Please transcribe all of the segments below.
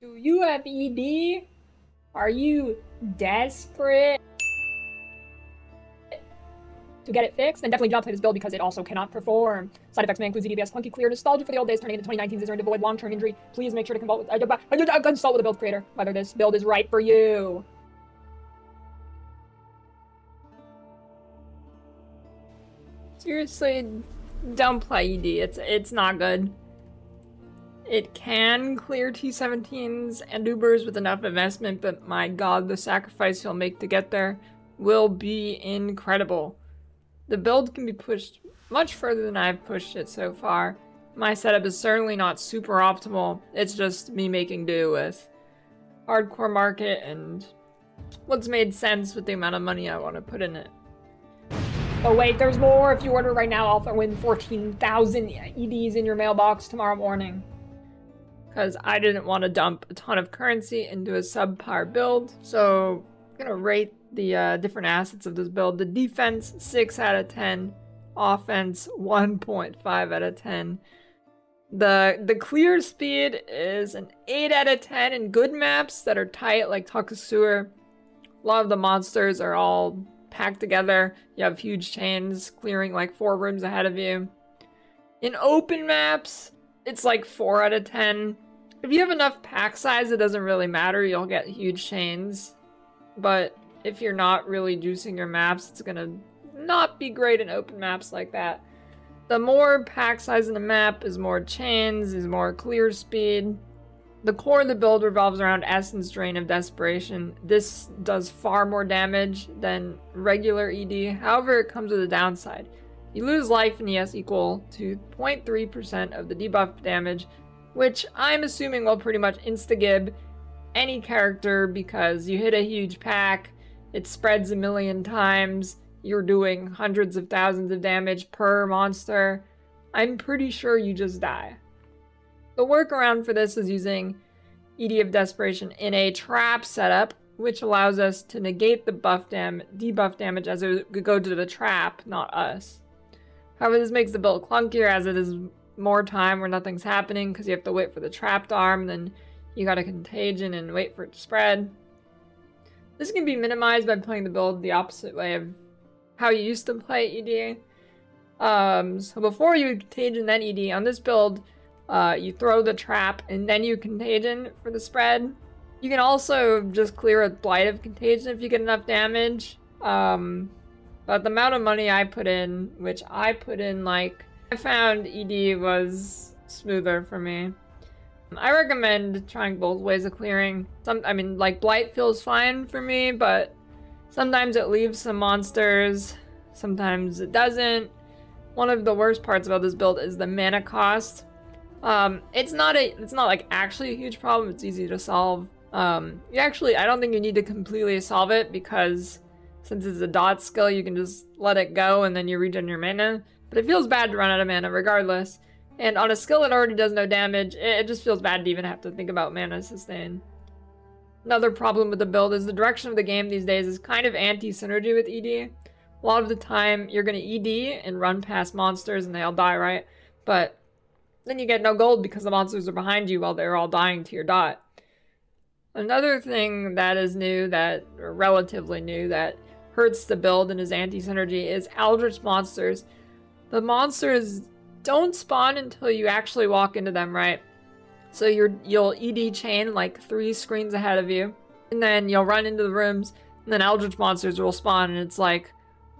Do you have ED? Are you desperate to get it fixed? Then definitely do not play this build because it also cannot perform. Side effects may include ZDBS, clunky clear, nostalgia for the old days, turning into 2019's Zizzer, and avoid long-term injury. Please make sure to consult with a build creator whether this build is right for you. Seriously, don't play ED. It's not good. It can clear T17s and Ubers with enough investment, but my god, the sacrifice you'll make to get there will be incredible. The build can be pushed much further than I've pushed it so far. My setup is certainly not super optimal. It's just me making do with hardcore market and what's made sense with the amount of money I want to put in it. Oh wait, there's more. If you order right now, I'll throw in 14,000 EDs in your mailbox tomorrow morning. Because I didn't want to dump a ton of currency into a subpar build. So I'm going to rate the different assets of this build. The defense, 6 out of 10. Offense, 1.5 out of 10. The clear speed is an 8 out of 10 in good maps that are tight, like Takasur. A lot of the monsters are all packed together. You have huge chains clearing like 4 rooms ahead of you. In open maps, it's like 4 out of 10. If you have enough pack size, it doesn't really matter. You'll get huge chains. But if you're not really juicing your maps, it's gonna not be great in open maps like that. The more pack size in a map is more chains, is more clear speed. The core of the build revolves around Essence Drain of Desperation. This does far more damage than regular ED. However, it comes with a downside. You lose life in ES equal to 0.3% of the debuff damage, which I'm assuming will pretty much insta-gib any character because you hit a huge pack, it spreads a million times, you're doing hundreds of thousands of damage per monster. I'm pretty sure you just die. The workaround for this is using ED of Desperation in a trap setup, which allows us to negate the debuff damage as it would go to the trap, not us. However, this makes the build clunkier as it is more time where nothing's happening because you have to wait for the trapped arm, then you got a Contagion and wait for it to spread. This can be minimized by playing the build the opposite way of how you used to play ED. So before you Contagion then ED, on this build, you throw the trap and then you Contagion for the spread. You can also just clear a Blight of Contagion if you get enough damage. But the amount of money I put in, which I put in like, I found ED was smoother for me. I recommend trying both ways of clearing. I mean, like Blight feels fine for me, but sometimes it leaves some monsters, sometimes it doesn't. One of the worst parts about this build is the mana cost. It's not like actually a huge problem, it's easy to solve. I don't think you need to completely solve it because since it's a dot skill, you can just let it go and then you regen your mana. But it feels bad to run out of mana regardless. And on a skill that already does no damage, it just feels bad to even have to think about mana sustain. Another problem with the build is the direction of the game these days is kind of anti-synergy with ED. A lot of the time, you're going to ED and run past monsters and they all die, right? But then you get no gold because the monsters are behind you while they're all dying to your dot. Another thing that is new, or relatively new, that hurts the build and is anti-synergy is Eldritch monsters. The monsters don't spawn until you actually walk into them, right? So you'll ED chain like 3 screens ahead of you, and then you'll run into the rooms, and then Eldritch monsters will spawn, and it's like,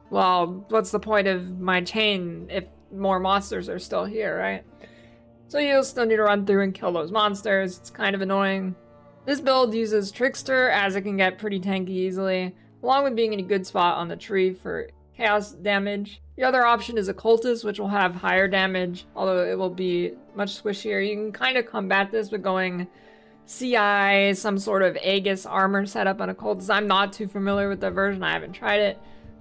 well, what's the point of my chain if more monsters are still here, right? So you'll still need to run through and kill those monsters. It's kind of annoying. This build uses Trickster as it can get pretty tanky easily, along with being in a good spot on the tree for chaos damage. The other option is Occultist, which will have higher damage, although it will be much squishier. You can kind of combat this with going CI, some sort of Aegis armor setup on Occultist. I'm not too familiar with the version, I haven't tried it.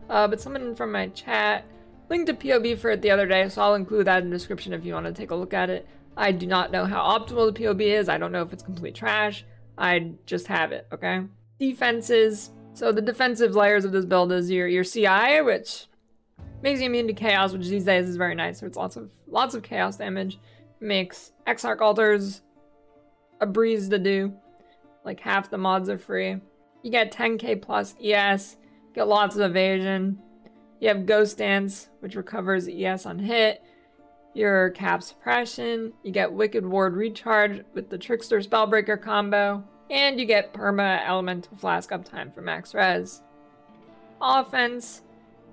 But someone from my chat linked a POB for it the other day, so I'll include that in the description if you want to take a look at it. I do not know how optimal the POB is. I don't know if it's complete trash. I just have it, okay? Defenses. So the defensive layers of this build is your CI, which makes you immune to chaos, which these days is very nice. So it's lots of chaos damage. Makes Exarch altars a breeze to do. like half the mods are free. You get 10k plus ES, get lots of evasion. You have Ghost Dance, which recovers ES on hit. Your cap suppression. You get Wicked Ward Recharge with the Trickster Spellbreaker combo. And you get Perma Elemental Flask uptime for max res. Offense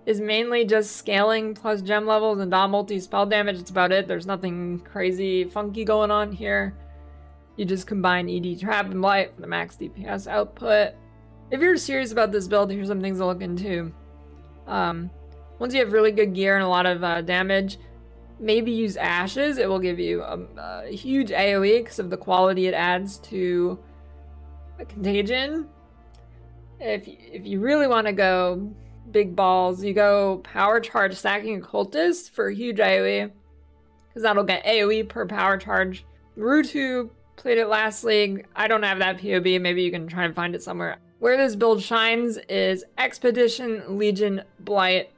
is mainly just scaling plus gem levels and dot multi spell damage. It's about it. There's nothing crazy funky going on here. You just combine ED Trap and Blight for the max DPS output. If you're serious about this build, here's some things to look into. Once you have really good gear and a lot of damage, maybe use Ashes. It will give you a huge AoE because of the quality it adds to a Contagion. If you really want to go big balls, you go Power Charge Stacking Occultist for a huge AoE, because that'll get AoE per Power Charge. Rutu played it last league. I don't have that POB. Maybe you can try and find it somewhere. Where this build shines is Expedition, Legion, Blight.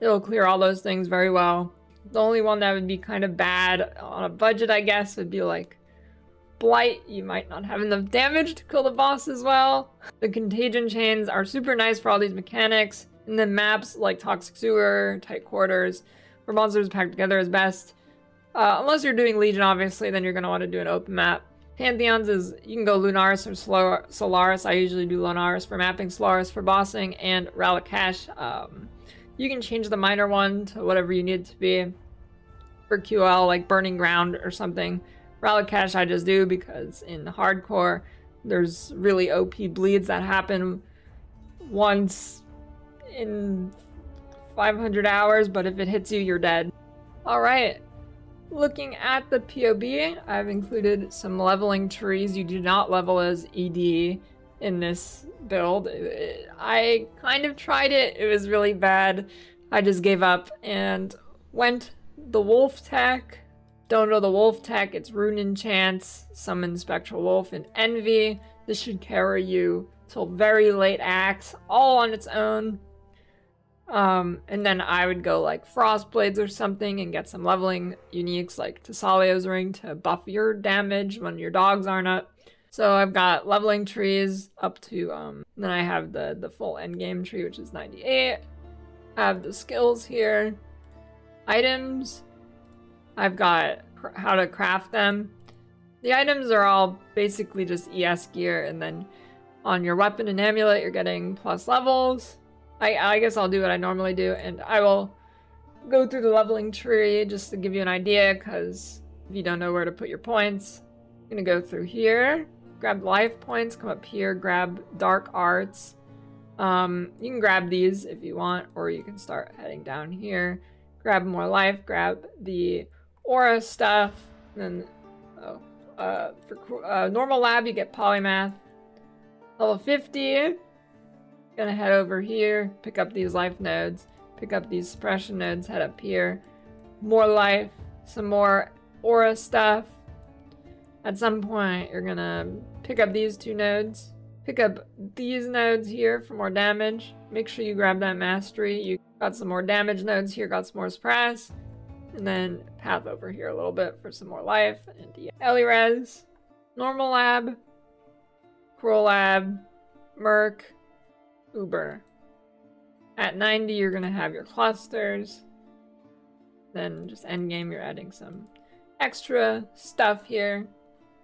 It'll clear all those things very well. The only one that would be kind of bad on a budget, I guess, would be like Blight. You might not have enough damage to kill the boss as well. The Contagion chains are super nice for all these mechanics. And then maps like Toxic Sewer, Tight Quarters, where monsters packed together is best. Unless you're doing Legion, obviously, then you're going to want to do an open map. Pantheons is, you can go Lunaris or Solaris. I usually do Lunaris for mapping, Solaris for bossing, and Ralakash. You can change the minor one to whatever you need it to be. For QL, like Burning Ground or something. Ralakash I just do because in hardcore, there's really OP bleeds that happen once in 500 hours, but if it hits you, you're dead. Alright, looking at the POB, I've included some leveling trees. You do not level as ED in this build. I kind of tried it. It was really bad. I just gave up and went the wolf tech. Don't know the wolf tech. It's Rune Enchants, Summon Spectral Wolf, and Envy. This should carry you till very late acts, all on its own. And then I would go like Frostblades or something and get some leveling uniques like Tessalio's Ring to buff your damage when your dogs aren't up. So I've got leveling trees up to, then I have the full endgame tree, which is 98. I have the skills here. Items. I've got how to craft them. The items are all basically just ES gear, and then on your weapon and amulet, you're getting plus levels. I guess I'll do what I normally do, and I will go through the leveling tree just to give you an idea, because if you don't know where to put your points, I'm gonna go through here, grab life points, come up here, grab dark arts. You can grab these if you want, or you can start heading down here, grab more life, grab the aura stuff, and then for normal lab you get polymath. Level 50. Gonna head over here, pick up these life nodes, pick up these suppression nodes, head up here. More life, some more aura stuff. At some point, you're gonna pick up these two nodes, pick up these nodes here for more damage. Make sure you grab that mastery. You got some more damage nodes here, got some more suppress. And then path over here a little bit for some more life. And the Elirez, normal lab, cruel lab, merc, Uber. At 90, you're gonna have your clusters. Then just endgame, you're adding some extra stuff here.